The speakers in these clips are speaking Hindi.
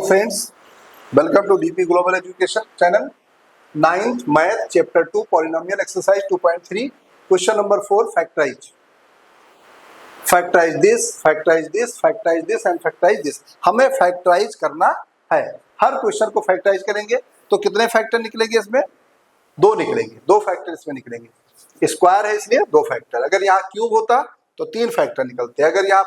Hello friends, welcome to DP Global Education channel. 9th Math Chapter 2 Polynomial Exercise 2.3 Question number 4 Factorize. Factorize this, factorize this, factorize this and factorize this. हमें factorize करना है. हर क्वेश्चन को factorize करेंगे तो कितने फैक्टर निकलेंगे इसमें? दो निकलेंगे, दो फैक्टर इसमें निकलेंगे. स्क्वायर है इसलिए दो फैक्टर. अगर यहाँ क्यूब होता तो तीन फैक्टर निकलते. अगर यहाँ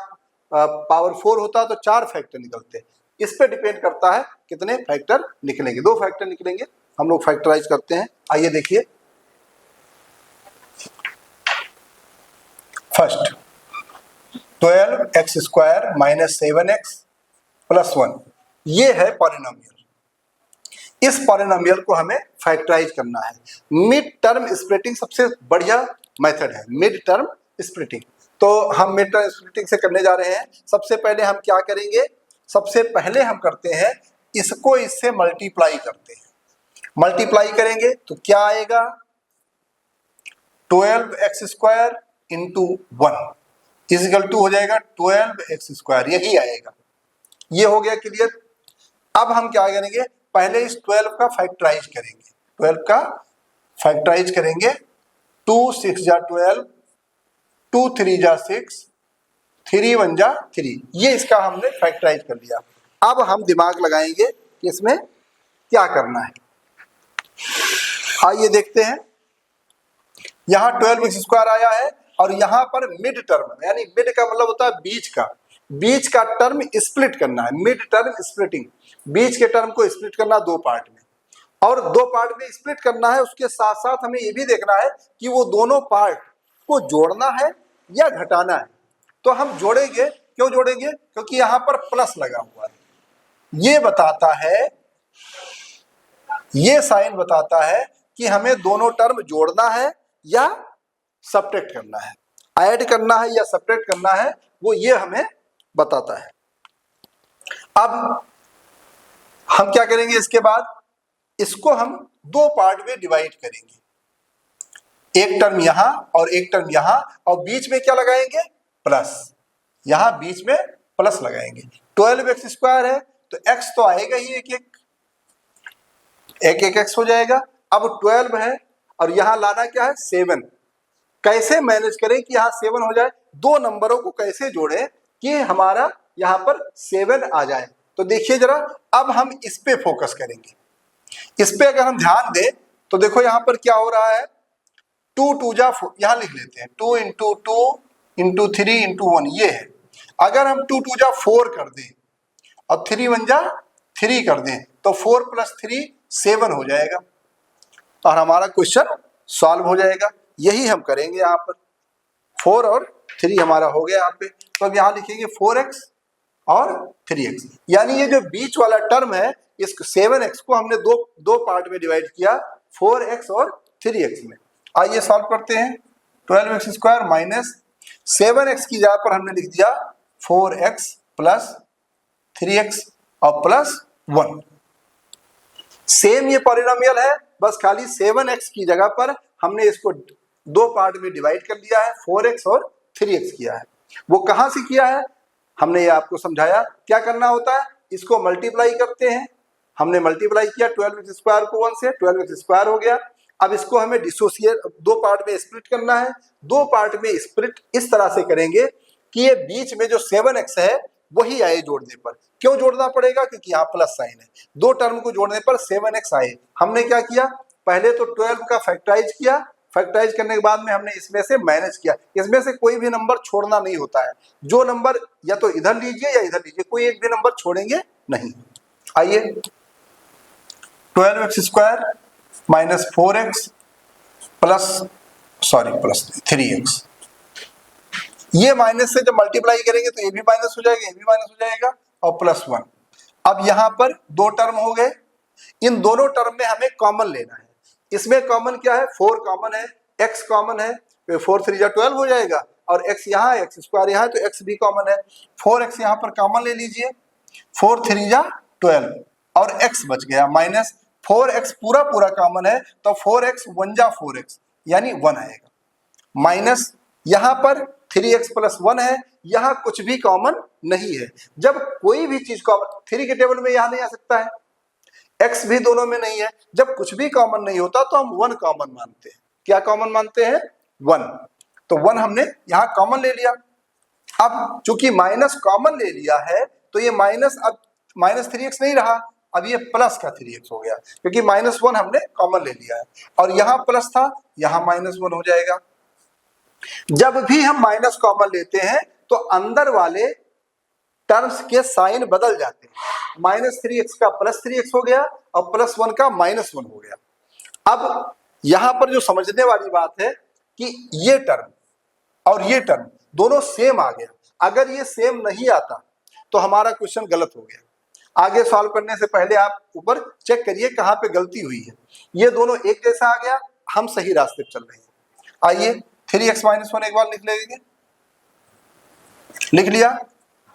पावर 4 होता तो चार फैक्टर निकलते. इस पे डिपेंड करता है कितने फैक्टर निकलेंगे. दो फैक्टर निकलेंगे. हम लोग फैक्टराइज करते हैं. आइए देखिए. First 12x square minus 7x plus 1 ये है पॉलिनोमियल. इस पॉलिनोमियल को हमें फैक्टराइज करना है. मिड टर्म स्प्लिटिंग सबसे बढ़िया मेथड है. Mid term splitting. तो हम मिड टर्म स्प्लिटिंग से करने जा रहे हैं. सबसे पहले हम क्या करेंगे? सबसे पहले हम करते हैं इसको इससे मल्टीप्लाई करते हैं. मल्टीप्लाई करेंगे तो क्या आएगा? 12x square into 1 is equal to हो जाएगा 12x स्क्वायर. यही आएगा. ये हो गया क्लियर. अब हम क्या करेंगे? पहले इस 12 का फैक्टराइज करेंगे. 12 का फैक्टराइज करेंगे. 2 6 जा 12, 2 3 जा 6, 3 1 जा 3. ये इसका हमने फैक्टराइज कर लिया. अब हम दिमाग लगाएंगे कि इसमें क्या करना है. आइए देखते हैं. यहाँ 12x स्क्वायर आया है और यहाँ पर मिड टर्म, यानी मिड का मतलब होता है बीच का. बीच का टर्म स्प्लिट करना है. Mid term splitting. बीच के टर्म को स्प्लिट करना दो पार्ट में, और दो पार्ट में स्प्लिट करना है. उसके साथ साथ हमें ये भी देखना है कि वो दोनों पार्ट को जोड़ना है या घटाना है. तो हम जोड़ेंगे. क्यों जोड़ेंगे? क्योंकि यहां पर प्लस लगा हुआ है. ये बताता है, ये साइन बताता है कि हमें दोनों टर्म जोड़ना है या सब्ट्रैक्ट करना है, ऐड करना है या सब्ट्रैक्ट करना है. वो ये हमें बताता है. अब हम क्या करेंगे? इसके बाद इसको हम दो पार्ट में डिवाइड करेंगे. एक टर्म यहां और एक टर्म यहां, और बीच में क्या लगाएंगे? प्लस. यहां बीच में प्लस लगाएंगे. 12x स्क्वायर है तो x तो आएगा ही एक एक x हो जाएगा. अब 12 है और यहां लाना क्या है? 7. कैसे मैनेज करें कि यहां 7 हो जाए? दो नंबरों को कैसे जोड़ें कि हमारा यहां पर 7 आ जाए? तो देखिए जरा, अब हम इस पे फोकस करेंगे. इस पे अगर हम ध्यान दें तो देखो यहां पर क्या हो रहा है. 2 2 जा 4, यहां लिख लेते हैं 2 इंटू 2 इंटू 3 इंटू 1 ये है. अगर हम 2 2 जा 4 कर दें और 3 1 जा 3 कर दें तो 4 प्लस 3 7 हो जाएगा और हमारा क्वेश्चन सॉल्व हो जाएगा. यही हम करेंगे. यहाँ पर 4 और 3 हमारा हो गया यहाँ पे. तो अब यहाँ लिखेंगे 4x और 3x. यानी ये जो बीच वाला टर्म है, इस 7x को हमने दो पार्ट में डिवाइड किया, 4x और 3x में. आइए सॉल्व करते हैं. 12x स्क्वायर माइनस 7x की जगह पर हमने लिख दिया 4x प्लस 3x और प्लस 1. सेम ये पॉलिनोमियल है, बस खाली 7x की जगह पर हमने इसको दो पार्ट में डिवाइड कर दिया है. 4x और 3x किया है. वो कहां से किया है हमने ये आपको समझाया. क्या करना होता है? इसको मल्टीप्लाई करते हैं. हमने मल्टीप्लाई किया 12x स्क्वायर को 1 से, 12x स्क्वायर हो गया. अब इसको हमें डिसोसिएट, दो पार्ट में स्प्लिट करना है. दो पार्ट में स्प्लिट इस तरह से करेंगे कि ये बीच में जो 7x है वही आए जोड़ने पर. क्यों जोड़ना पड़ेगा? क्योंकि यहाँ प्लस साइन है. दो टर्म को जोड़ने पर 7x आए. हमने क्या किया? पहले तो 12 का फैक्टराइज किया. फैक्टराइज करने के बाद में हमने इसमें से माइनस किया. इसमें से कोई भी नंबर छोड़ना नहीं होता है. जो नंबर या तो इधर लीजिए या इधर लीजिए, कोई एक भी नंबर छोड़ेंगे नहीं. आइए 12x square minus 4x plus 3x. ये माइनस से जब मल्टीप्लाई करेंगे तो ये भी माइनस हो जाएगा, ये भी माइनस हो जाएगा और प्लस 1. अब यहां पर दो टर्म हो गए. इन दोनों टर्म में हमें कॉमन लेना है. इसमें कॉमन क्या है? 4 कॉमन है, x कॉमन है. 4 3 जा 12 हो जाएगा और x यहाँ है, x स्क्वायर यहाँ है तो x भी कॉमन है. 4x यहाँ पर कॉमन ले लीजिए. 4 3 जा 12 और x बच गया माइनस 4x पूरा कॉमन है तो 4x 1 जा 4x यानी 1 आएगा. माइनस यहाँ पर 3x प्लस 1 है, यहाँ कुछ भी कॉमन नहीं है। जब कोई भी चीज कॉमन, 3 के टेबल में यहां नहीं आ सकता है, x भी दोनों में नहीं है। जब कुछ भी कॉमन नहीं होता तो हम 1 कॉमन मानते हैं। क्या कॉमन मानते हैं? 1। तो 1 हमने यहां कॉमन ले लिया। अब चूंकि माइनस कॉमन ले लिया है तो ये माइनस अब माइनस 3x नहीं रहा, अब ये प्लस का 3x हो गया, क्योंकि -1 हमने कॉमन ले लिया है। और यहां प्लस था, यहां -1 हो जाएगा। जब भी हम माइनस कॉमन लेते हैं तो अंदर वाले टर्म्स के साइन बदल जाते हैं। -3x का +3x हो गया और +1 का -1 हो गया। अब यहां पर जो समझने वाली बात है कि ये टर्म और ये टर्म दोनों सेम आ गया। अगर ये सेम नहीं आता तो हमारा क्वेश्चन गलत हो गया। आगे सॉल्व करने से पहले आप ऊपर चेक करिए कहां पे गलती हुई है। ये दोनों एक जैसा आ गया, हम सही रास्ते पर चल रहे हैं। आइए 3x - 1 एक बार लिख लेंगे। लिख लिया,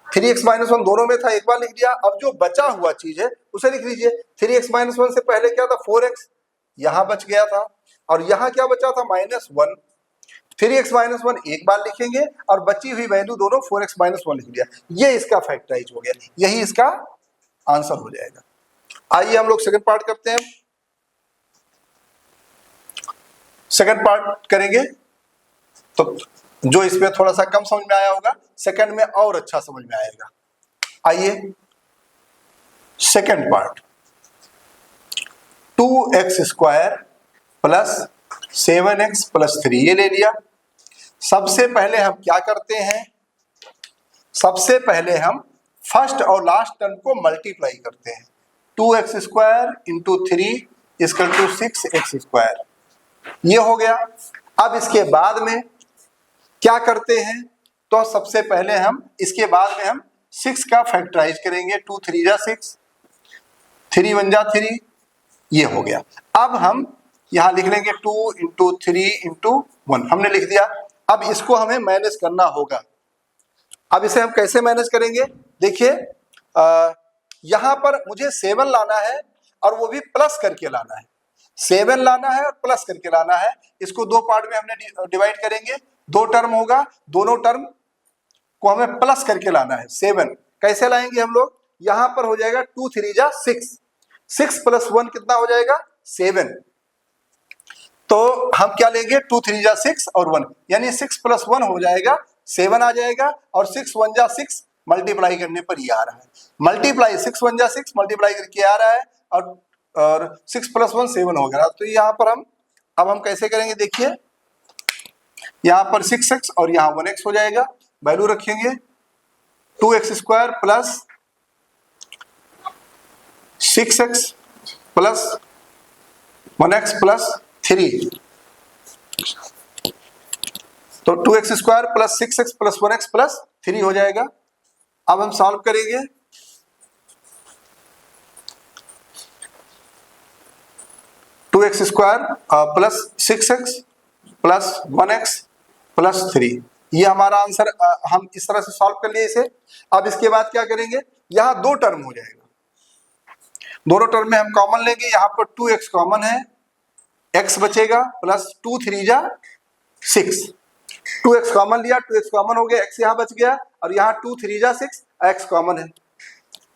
3x - 1 दोनों में था, एक बार लिख दिया। अब जो बचा हुआ चीज है उसे लिख लीजिए। 3x - 1 से पहले क्या था? 4x, यहां बच गया था। और यहां क्या बचा था? -1। 3x - 1 एक बार लिखेंगे और बची हुई वैल्यू दोनों 4x - 1 लिख दिया। ये इसका फैक्टराइज हो गया, यही इसका आंसर हो जाएगा। आइए हम लोग सेकंड पार्ट करते हैं। सेकंड पार्ट करेंगे तो जो इसमें थोड़ा सा कम समझ में आया होगा, सेकंड में और अच्छा समझ में आएगा। आइए सेकंड पार्ट, 2x² + 7x + 3 ये ले लिया। सबसे पहले हम क्या करते हैं? सबसे पहले हम फर्स्ट और लास्ट टर्म को मल्टीप्लाई करते हैं। 2x² × 3 = 6x², ये हो गया। अब इसके बाद में क्या करते हैं? तो सबसे पहले हम इसके बाद में हम 6 का फैक्टराइज करेंगे। 2 × 3 = 6, 3 × 1 = 3, ये हो गया। अब हम यहां लिख लेंगे 2 × 3 × 1, हमने लिख दिया। अब इसको हमें मैनेज करना होगा। अब इसे हम कैसे मैनेज करेंगे? देखिए यहां पर मुझे 7 लाना है और वो भी प्लस करके लाना है। 7 लाना है और प्लस करके लाना है। इसको दो पार्ट में हमने डिवाइड करेंगे। 2 टर्म होगा, दोनों टर्म को हमें प्लस करके लाना है। 7 कैसे लाएंगे हम लोग? यहां पर हो जाएगा 2 × 3 = 6, 6 + 1 कितना हो जाएगा? 7। तो हम क्या लेंगे? 2 × 3 = 6 और 1, यानी 6 + 1 हो जाएगा 7 आ जाएगा। और 6 × 1 = 6, मल्टीप्लाई करने पर ये आ रहा है। मल्टीप्लाई 6 × 1 = 6, मल्टीप्लाई करके आ रहा है और 6 + 1 7 हो गया। तो यहाँ पर हम कैसे करेंगे? देखिए यहाँ पर 6x और यहाँ 1x हो जाएगा। वैल्यू रखेंगे 2x² + 6x + 1x + 3, तो 2x² + 6x + 1x + 3 हो जाएगा। अब हम सॉल्व करेंगे। To x square + 6x + 1x + 3, ये हमारा आंसर। हम इस तरह से सॉल्व कर लिए इसे। अब इसके बाद क्या करेंगे? यहाँ 2 टर्म हो जाएगा, दोनों टर्म में हम कॉमन लेंगे। यहाँ पर 2x कॉमन है, x बचेगा + 2 × 3 = 6, 2x कॉमन लिया, 2x कॉमन हो गया, x यहाँ बच गया। और यहाँ 2 × 3 = 6, x कॉमन है,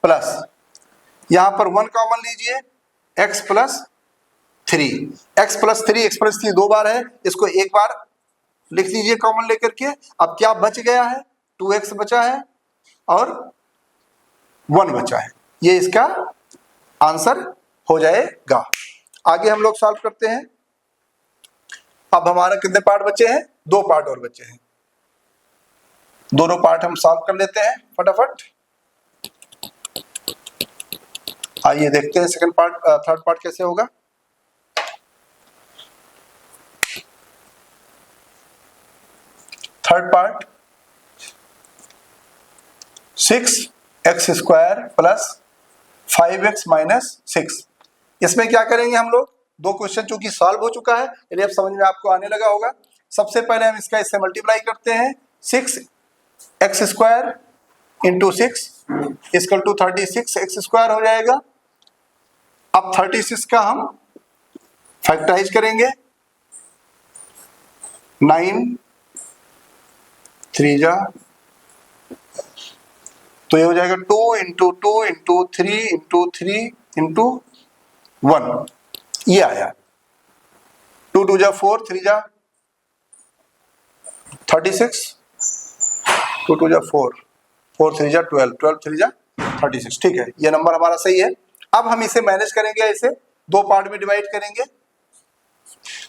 प्लस यहाँ पर 1 कॉमन लीजिए, x + 3, x + 3 2 बार है, इसको एक बार लिख लीजिए कॉमन लेकर के। अब क्या बच गया है? 2x बचा है और 1 बचा है, ये इसका आंसर हो जाएगा। आगे हम लोग सॉल्व करते हैं। अब हमारा कितने पार्ट बचे हैं? 2 पार्ट और बचे हैं। दोनों पार्ट हम सॉल्व कर लेते हैं फटाफट। आइए देखते हैं सेकंड पार्ट, थर्ड पार्ट कैसे होगा। थर्ड पार्ट 6x² + 5x - 6, इसमें क्या करेंगे हम लोग? 2 क्वेश्चन चूंकि सॉल्व हो चुका है, यदि अब समझ में आपको आने लगा होगा। सबसे पहले हम इससे मल्टीप्लाई करते हैं। 6x² × 6 = 36x² हो जाएगा। अब 36 का हम फैक्टराइज करेंगे। 9 × 3 = तो ये हो जाएगा 2 इंटू 2 इंटू 3 इंटू 3 इंटू 1, ये आया। 2 2 जा 4, 3 जा 36, 2 2 जा 4, 4 3 जा 12, 12 3 जा 36। ठीक है, ये नंबर हमारा सही है। अब हम इसे मैनेज करेंगे, ऐसे दो पार्ट में डिवाइड करेंगे।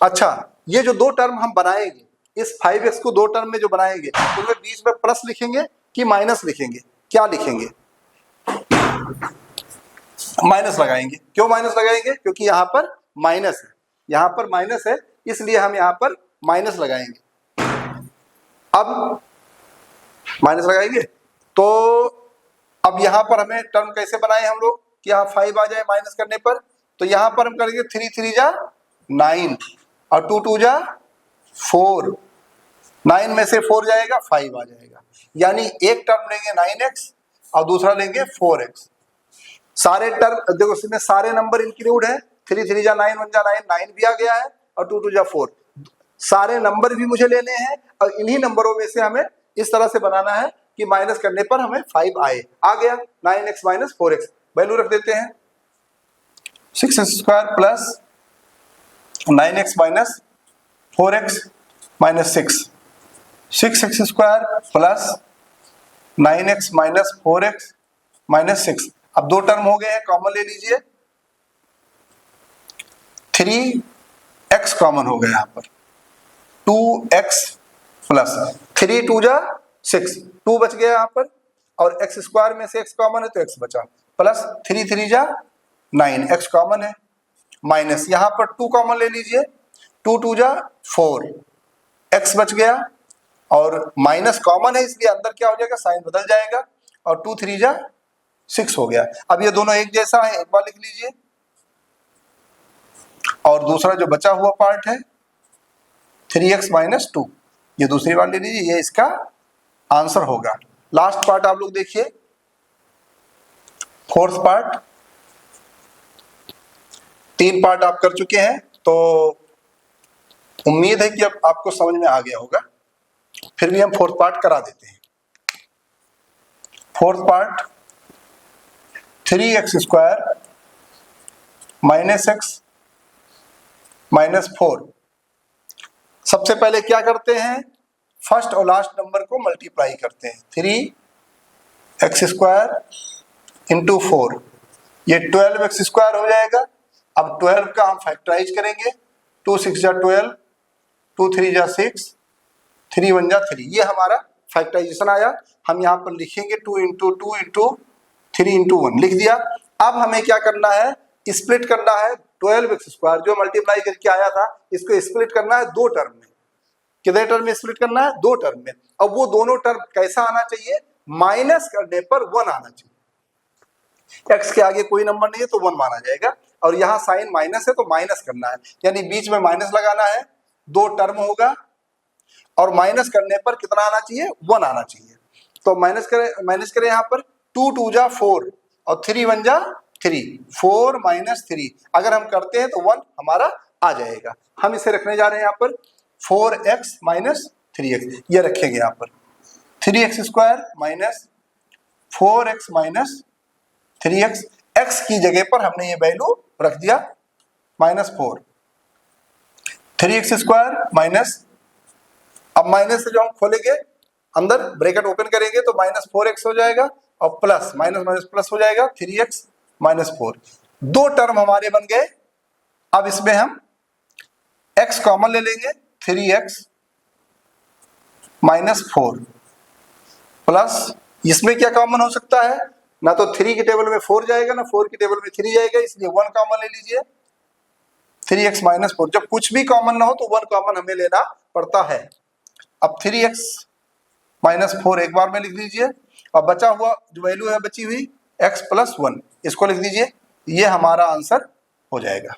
अच्छा, ये जो दो टर्म हम बनाएंगे, इस 5x को दो टर्म में जो बनाएंगे, उसमें बीच में प्लस लिखेंगे कि माइनस लिखेंगे? क्या लिखेंगे? माइनस लगाएंगे। क्यों माइनस लगाएंगे? क्योंकि यहाँ पर माइनस है, यहाँ पर माइनस है, इसलिए हम यहाँ पर माइनस लगाएंगे। अब माइनस लगाएंगे तो अब यहाँ पर हमें टर्म कैसे बनाए हम लोग कि यहाँ 5 आ जाए माइनस करने पर? तो यहाँ पर हम करेंगे 3 3 जा 9 और 2 2 जा 4, 9 में से 4 जाएगा 5 आ जाएगा। यानी एक टर्म लेंगे 9x और दूसरा लेंगे 4x। सारे टर्म देखो, इसमें सारे नंबर इंक्लूड है। 3 3 जा 9, 1 जा 9, 9 भी आ गया है और 2 2 जा 4। सारे नंबर भी मुझे लेने हैं और इन्हीं नंबरों में से हमें इस तरह से बनाना है कि माइनस करने पर हमें 5 आए। आ गया 9x माइनस 4x, वैल्यू रख देते हैं 6x square plus 9x minus 4x minus 6, 6x square plus 9x minus 4x minus 6। अब दो टर्म हो गए हैं, कॉमन ले लीजिए। 3x कॉमन हो गया यहाँ पर, 2x प्लस 3 2 जा 6, 2 बच गया यहाँ पर और x स्क्वायर में से x कॉमन है तो x बचा, प्लस 3 3 जा 9, x कॉमन है, माइनस यहाँ पर 2 कॉमन ले लीजिए, 2 2 जा 4, x बच गया और माइनस कॉमन है इसलिए अंदर क्या हो जाएगा, साइन बदल जाएगा और 2 3 जा 6 हो गया। अब ये दोनों एक जैसा है, एक बार लिख लीजिए। और दूसरा जो बचा हुआ पार्ट है 3x माइनस 2, ये दूसरी बार ले लीजिए, ये इसका आंसर होगा। लास्ट पार्ट आप लोग देखिए, फोर्थ पार्ट। 3 पार्ट आप कर चुके हैं तो उम्मीद है कि अब आपको समझ में आ गया होगा, फिर भी हम फोर्थ पार्ट करा देते हैं। Fourth part 3x square minus x minus 4। सबसे पहले क्या करते हैं, फर्स्ट और लास्ट नंबर को मल्टीप्लाई करते हैं। 3x स्क्वायर इंटू 4, ये 12x स्क्वायर हो जाएगा। अब 12 का हम फैक्टराइज करेंगे, 2 6 जा 12, 2 3 जा 6, 3 1 जा 3, ये हमारा फैक्टराइजेशन आया। हम यहाँ पर लिखेंगे 2 इंटू 2 इंटू 3 इंटू 1 लिख दिया। अब हमें क्या करना है, स्प्लिट करना है 12x स्क्वायर जो मल्टीप्लाई करके आया था, इसको स्प्लिट करना है दो टर्म में। कितने टर्म में स्प्लिट करना है? दो टर्म में। अब वो दोनों टर्म कैसा आना चाहिए, माइनस करने पर 1 आना चाहिए। x के आगे कोई नंबर नहीं है तो 1 माना जाएगा और यहाँ साइन माइनस है तो माइनस करना है, यानी बीच में माइनस लगाना है। दो टर्म होगा और माइनस करने पर कितना आना चाहिए, 1 आना चाहिए। तो माइनस करें यहाँ पर 2 2 जा 4 और 3 1 जा 3, 4 माइनस 3 अगर हम करते हैं तो 1 हमारा आ जाएगा। हम इसे रखने जा रहे हैं यहाँ पर 4x माइनस 3x, ये रखेंगे यहाँ पर 3x square minus 4x minus 3x। x की जगह पर हमने ये वैल्यू रख दिया माइनस 4, 3x स्क्वायर माइनस, अब माइनस से जो हम खोलेंगे अंदर ब्रैकेट ओपन करेंगे तो माइनस 4x हो जाएगा और प्लस माइनस माइनस प्लस हो जाएगा 3x माइनस 4। दो टर्म हमारे बन गए। अब इसमें हम x कॉमन ले लेंगे, 3x माइनस 4 प्लस, इसमें क्या कॉमन हो सकता है, ना तो 3 की टेबल में 4 जाएगा ना 4 की टेबल में 3 जाएगा, इसलिए 1 कॉमन ले लीजिए। 3x माइनस 4, जब कुछ भी कॉमन ना हो तो 1 कॉमन हमें लेना पड़ता है। अब 3x माइनस 4 एक बार में लिख दीजिए और बचा हुआ जो वैल्यू है बची हुई x प्लस 1, इसको लिख दीजिए। ये हमारा आंसर हो जाएगा।